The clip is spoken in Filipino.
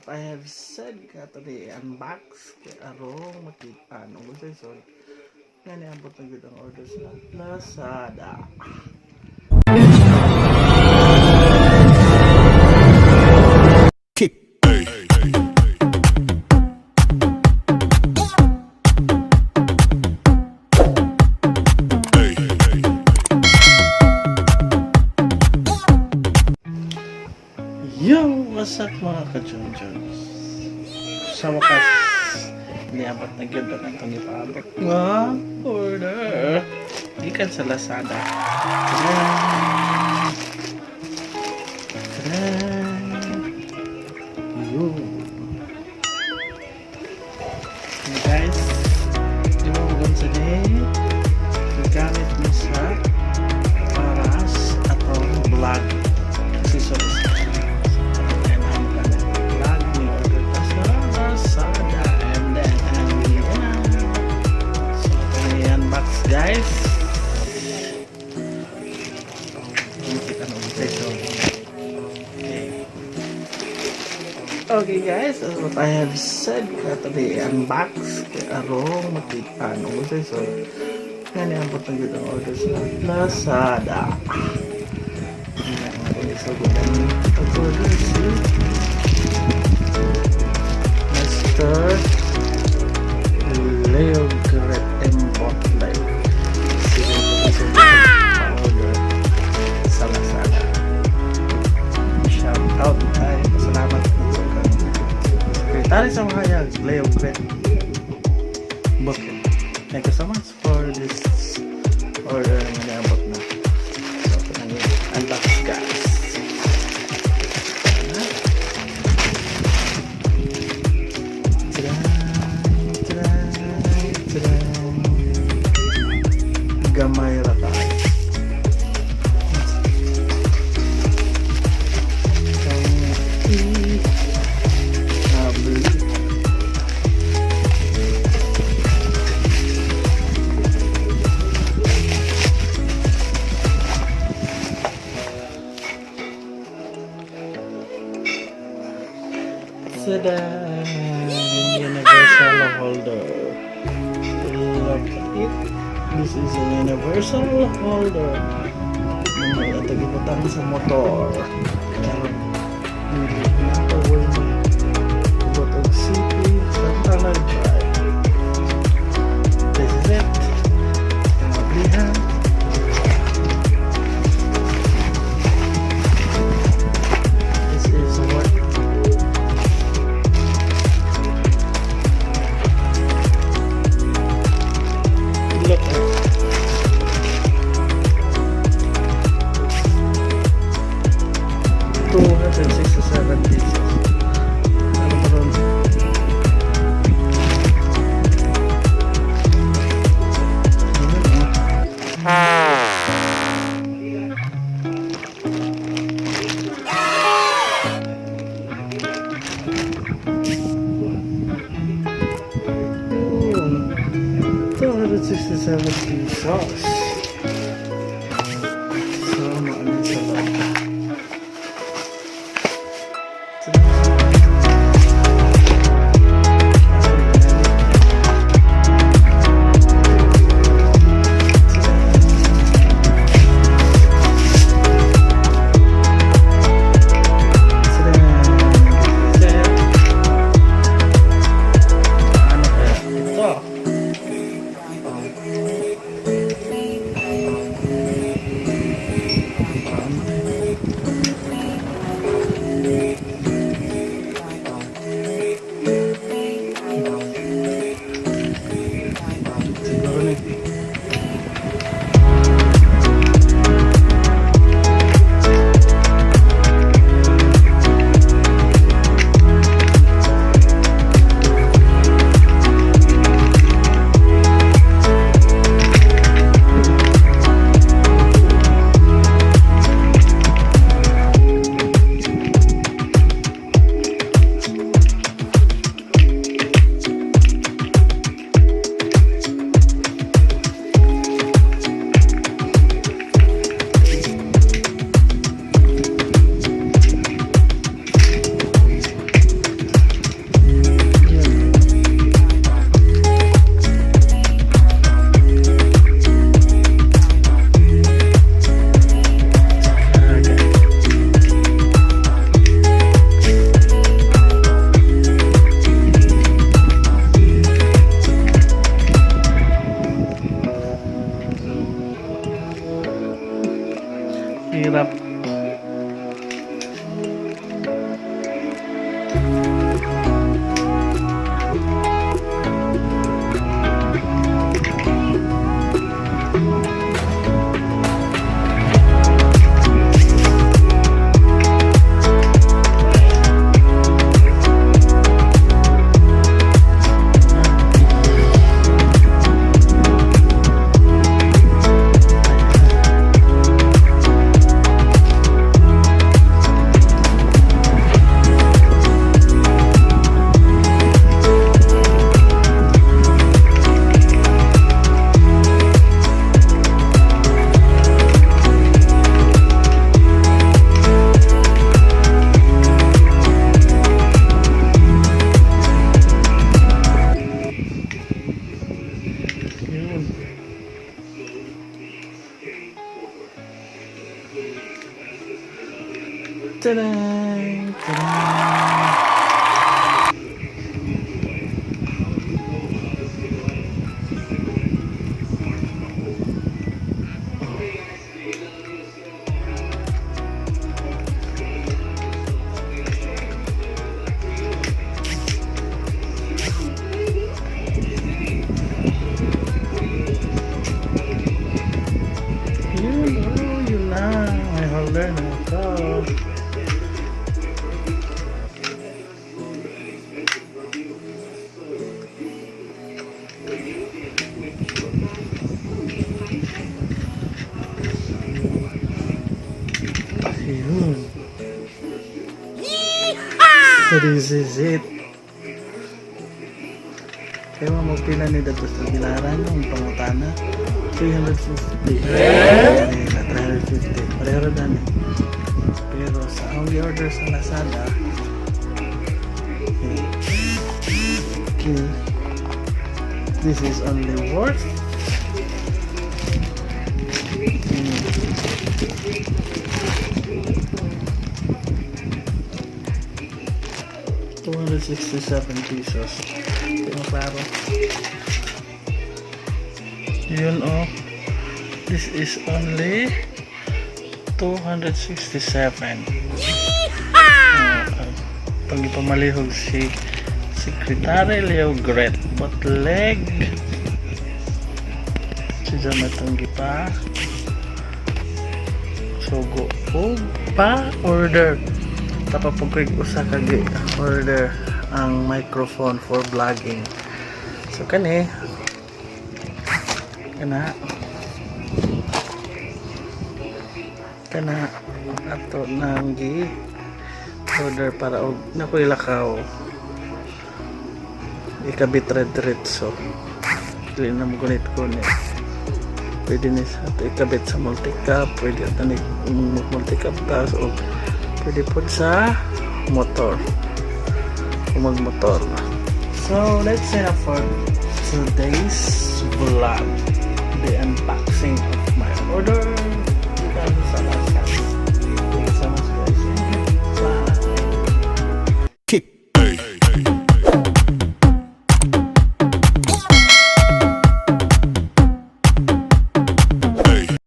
what I have said today, unbox kay arong makita nung gusto so nga niabot na gud ang order sa Lazada. Yo, what's up mga ka-John-Johns? Sa wakas, niabot na gud ang itong ipaabot nga order gikan sa Lazada. Yo. Hey guys, di mo sa day gamit mo sa paras atong vlog accessories. Guys, okay guys, as what I have said today, unbox kay arong makita nung gusto so nga niabot na gud ang order sa Lazada. So good ang order si Mr. Leo Great Import Life. Shout out tayo. Salamat po sa kanya. Okay, tayo sa mga hayag. Leo Great Booking. Thank you so much for this order na niabot na. So, ito na yung unbox guys. Gamay rata. Universal holder. Look at it. This is a universal holder. Ito gibutang sa motor. Butog City sa Talag Drive. This is it. Mablihan. This is what look at. 267 pieces. Ano ba ron? $267 pesos. So, maraming salamat. Ta-da! Ta-da! Yun na. May holder na ito. Yun. So this is it. Kaya magpila ni dato sa bilaran ng pangutana. 350. Kanina, 350. Pareho na ni. Pero sa only order sa Lazada, okay, this is only worth 267 pesos. Tingnan klaro. Yun oh. This is only 267. Pag ipamalihog si Secretary Leo Gret Botleg. Siya matanggi pa. So go pa order. Tapapagkig usa kagi order ang microphone for vlogging. So kani kana ato nang gi order para og nakoy lakaw ikabit diretso dili na mo gunit ko ni pwede ni sa ikabit sa multicap, pwede ato ni multicap tas o pwede po sa motor kung magmotor. So let's set up for today's vlog, the unbox.